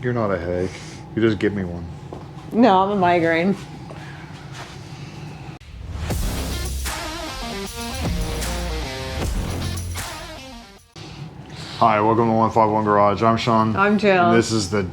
You're not a headache. You just give me one. No, I'm a migraine. Hi, welcome to 151 Garage. I'm Sean. I'm Jill. And this is the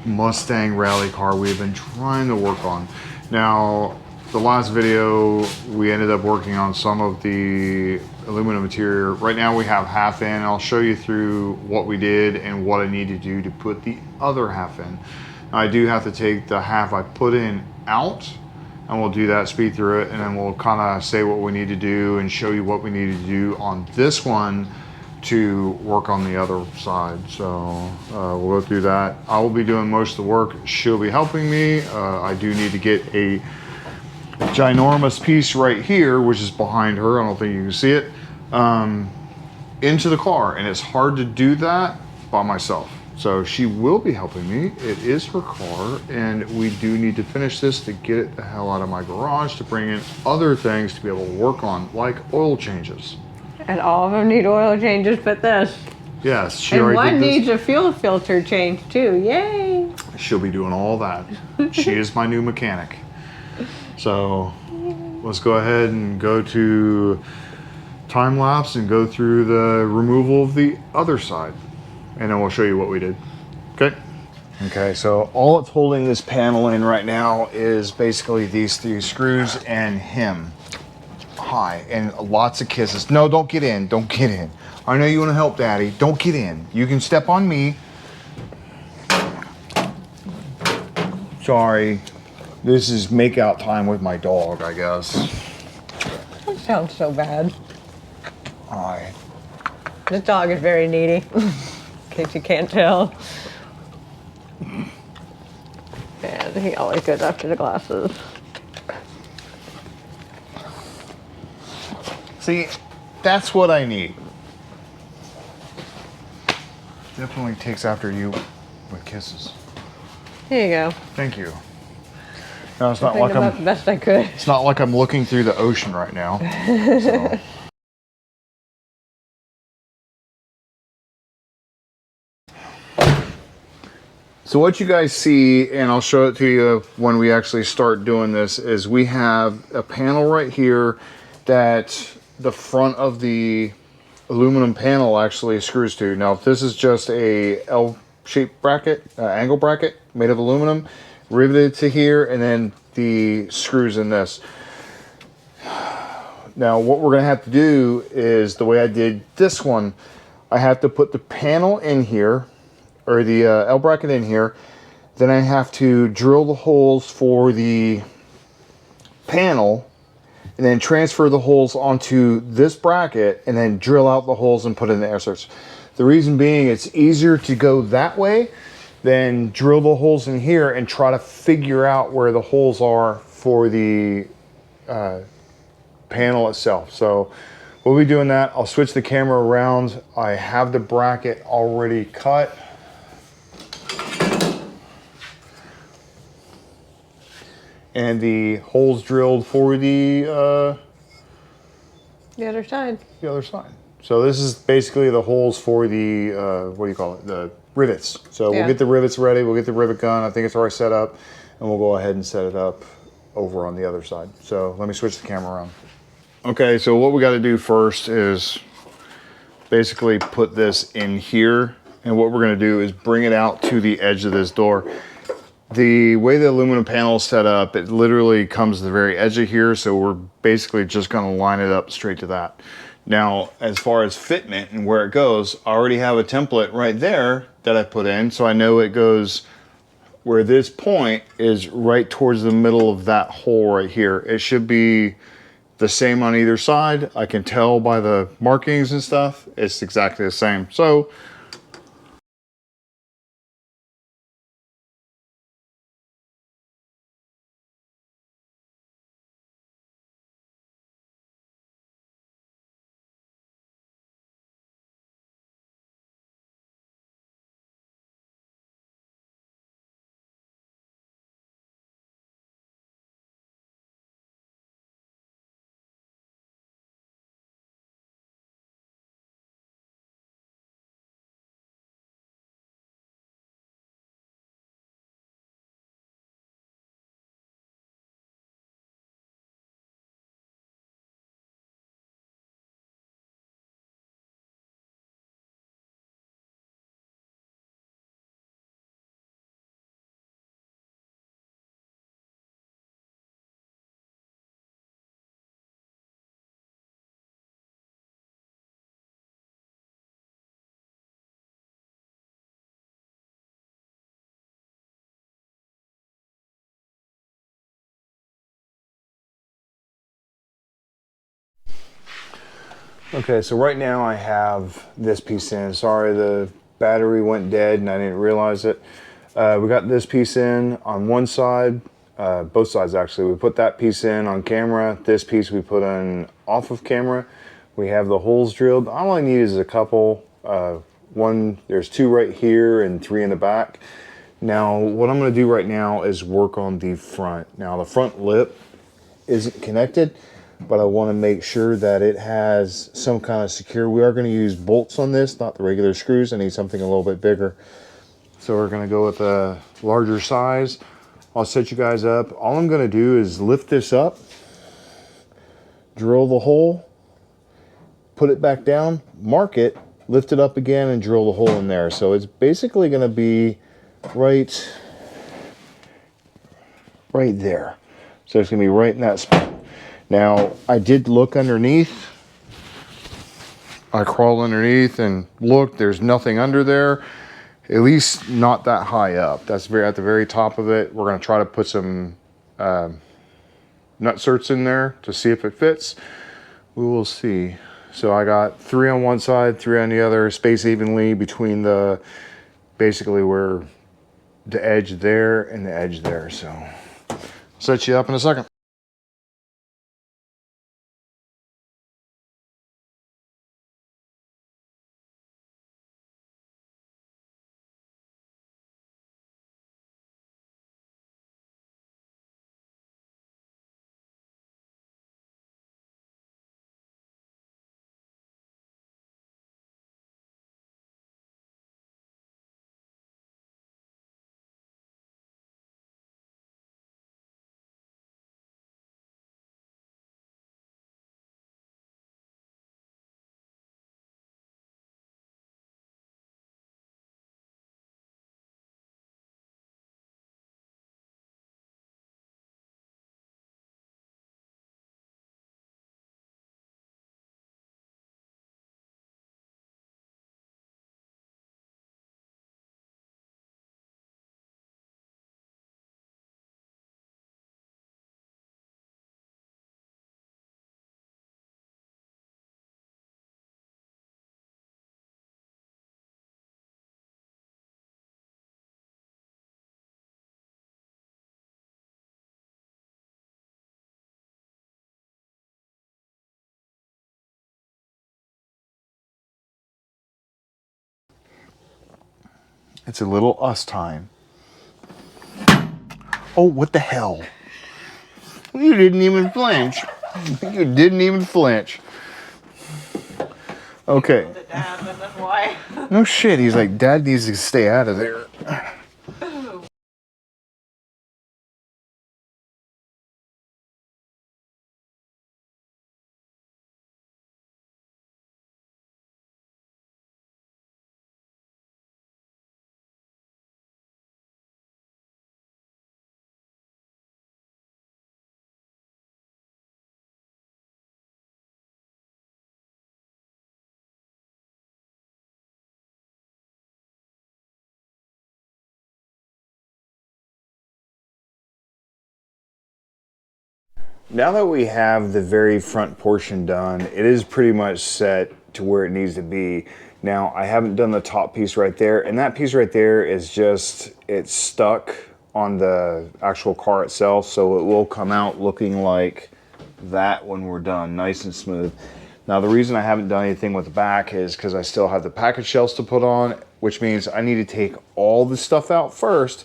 Mustang rally car we've been trying to work on. Now, the last video, we ended up working on some of the aluminum interior. Right now we have half in. I'll show you through what we did and what I need to do to put the other half in. Now, I do have to take the half I put in out, and we'll do that, speed through it, and then we'll kind of say what we need to do and show you what we need to do on this one to work on the other side. So we'll go through that. I will be doing most of the work. She'll be helping me. I do need to get a ginormous piece right here, which is behind her, I don't think you can see it, into the car, and it's hard to do that by myself. So she will be helping me. It is her car, and we do need to finish this to get it the hell out of my garage to bring in other things to be able to work on, like oil changes. And all of them need oil changes but this. Yes, she and already one did needs a fuel filter change too. Yay! She'll be doing all that. She is my new mechanic. So let's go ahead and go to time lapse and go through the removal of the other side, and then we'll show you what we did. Okay. Okay, so all it's holding this panel in right now is basically these 3 screws and him. Hi, and lots of kisses. No, don't get in. Don't get in. I know you want to help Daddy. Don't get in. You can step on me. Sorry. This is make out time with my dog, I guess. That sounds so bad. Hi. This dog is very needy, in case you can't tell. And he always goes after the glasses. See, that's what I need. Definitely takes after you with kisses. Here you go. Thank you. No, it's not like I'm the best I could. It's not like I'm looking through the ocean right now. So. So what you guys see, and I'll show it to you when we actually start doing this, is we have a panel right here that the front of the aluminum panel actually screws to. Now, if this is just a L-shaped bracket, angle bracket made of aluminum, riveted to here, and then the screws in this. Now, what we're gonna have to do is, the way I did this one, I have to put the panel in here, or the L bracket in here, then I have to drill the holes for the panel, and then transfer the holes onto this bracket, and then drill out the holes and put in the inserts. The reason being, it's easier to go that way than drill the holes in here and try to figure out where the holes are for the panel itself. So we'll be doing that. I'll switch the camera around. I have the bracket already cut. And the holes drilled for the other side. The other side. So this is basically the holes for the, what do you call it? The rivets. So we'll get the rivets ready. We'll get the rivet gun. I think it's already set up. And we'll go ahead and set it up over on the other side. So let me switch the camera around. Okay, so what we got to do first is basically put this in here. And what we're going to do is bring it out to the edge of this door. The way the aluminum panel is set up, it literally comes to the very edge of here, so we're basically just going to line it up straight to that. Now, as far as fitment and where it goes, I already have a template right there that I put in, so I know it goes where this point is right towards the middle of that hole right here. It should be the same on either side. I can tell by the markings and stuff, it's exactly the same. So Okay, so right now I have this piece in. Sorry, the battery went dead and I didn't realize it. We got this piece in on one side, both sides actually. We put that piece in on camera. This piece we put in off of camera. We have the holes drilled. All I need is a couple. There's 2 right here and 3 in the back. Now, what I'm gonna do right now is work on the front. Now, the front lip isn't connected, but I want to make sure that it has some kind of secure. We are going to use bolts on this, not the regular screws. I need something a little bit bigger. So we're going to go with a larger size. I'll set you guys up. All I'm going to do is lift this up, drill the hole, put it back down, mark it, lift it up again, and drill the hole in there. So it's basically going to be right there. So it's going to be right in that spot. Now, I did look underneath. I crawled underneath and looked. There's nothing under there, at least not that high up. That's at the very top of it. We're going to try to put some nut certs in there to see if it fits. We will see. So I got 3 on one side, 3 on the other, spaced evenly between the, basically where the edge there and the edge there. So I'll set you up in a second. It's a little us time. Oh, what the hell? You didn't even flinch. You didn't even flinch. Okay. No shit, he's like, Dad needs to stay out of there. Now that we have the very front portion done, it is pretty much set to where it needs to be. Now, I haven't done the top piece right there, and that piece right there is just, it's stuck on the actual car itself, so it will come out looking like that when we're done, nice and smooth. Now, the reason I haven't done anything with the back is because I still have the package shelves to put on, which means I need to take all the stuff out first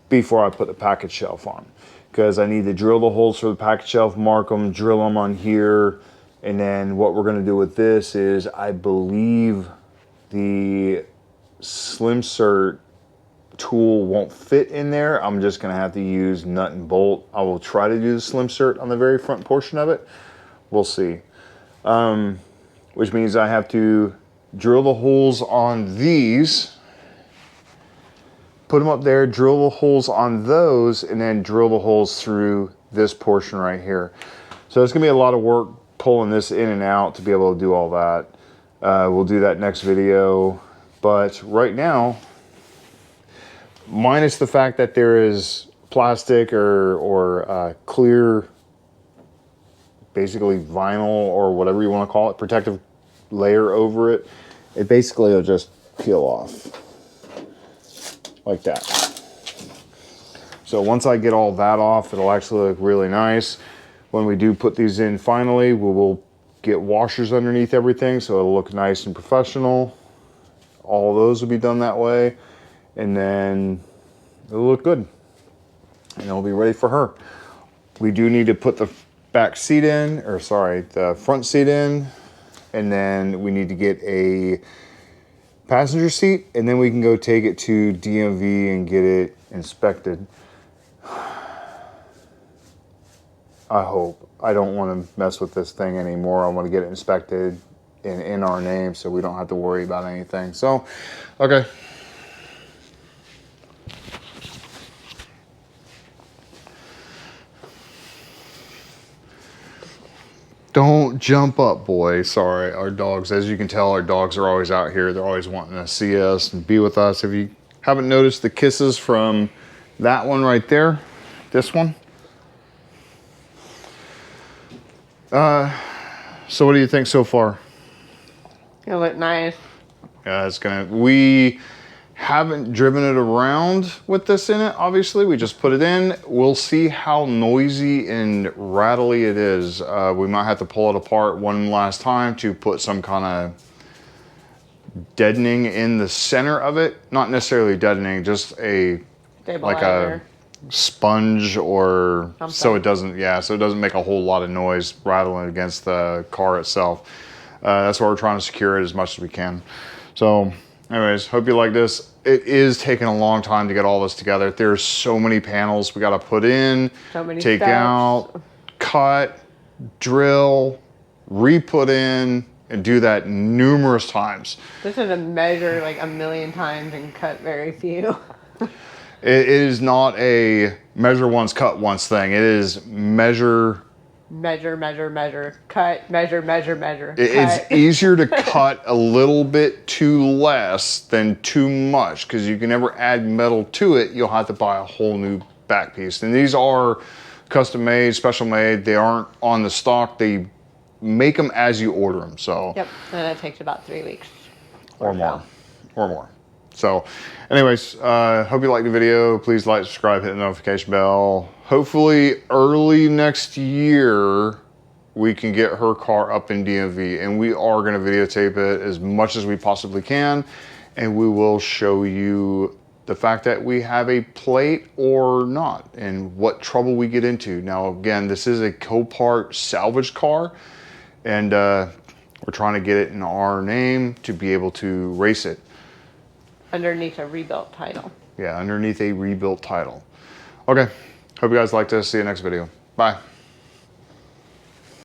before I put the package shelf on. Because I need to drill the holes for the package shelf, mark them, drill them on here, and then what we're going to do with this is, I believe the Slim Cert tool won't fit in there. I'm just going to have to use nut and bolt. I will try to do the Slim Cert on the very front portion of it. We'll see. Which means I have to drill the holes on these, put them up there, drill the holes on those, and then drill the holes through this portion right here. So it's gonna be a lot of work pulling this in and out to be able to do all that. We'll do that next video. But right now, minus the fact that there is plastic or clear basically vinyl or whatever you want to call it, protective layer over it, it basically will just peel off like that. So once I get all that off, it'll actually look really nice. When we do put these in finally, we will get washers underneath everything so it'll look nice and professional. All of those will be done that way, and then it'll look good and it'll be ready for her. We do need to put the back seat in, or sorry, the front seat in, and then we need to get a passenger seat, and then we can go take it to DMV and get it inspected. I hope. I don't want to mess with this thing anymore. I want to get it inspected in our name so we don't have to worry about anything. So, okay. Don't jump up, boy. Sorry, our dogs, as you can tell, our dogs are always out here. They're always wanting to see us and be with us. If you haven't noticed the kisses from that one right there, this one. So what do you think so far? It'll look nice. Yeah, it's gonna, we haven't driven it around with this in it, obviously. We just put it in. We'll see how noisy and rattly it is. We might have to pull it apart one last time to put some kind of deadening in the center of it. Not necessarily deadening, just a like a sponge or something. So it doesn't, yeah, so it doesn't make a whole lot of noise rattling against the car itself. That's why we're trying to secure it as much as we can. So anyways, hope you like this. It is taking a long time to get all this together. There's so many panels we got to put in, so many take steps out, cut, drill, re-put in, and do that numerous times. This is a measure like a million times and cut very few. It is not a measure once, cut once thing. It is measure, cut, measure. It's easier to cut a little bit too less than too much, because you can never add metal to it. You'll have to buy a whole new back piece. And these are custom made, special made. They aren't on the stock. They make them as you order them. So yep, and that takes about 3 weeks or more. So anyways, hope you liked the video. Please like, subscribe, hit the notification bell. Hopefully early next year, we can get her car up in DMV, and we are gonna videotape it as much as we possibly can. And we will show you the fact that we have a plate or not and what trouble we get into. Now, again, this is a Copart salvage car, and we're trying to get it in our name to be able to race it. Underneath a rebuilt title. Yeah, underneath a rebuilt title. Okay, hope you guys liked this. See you next video. Bye.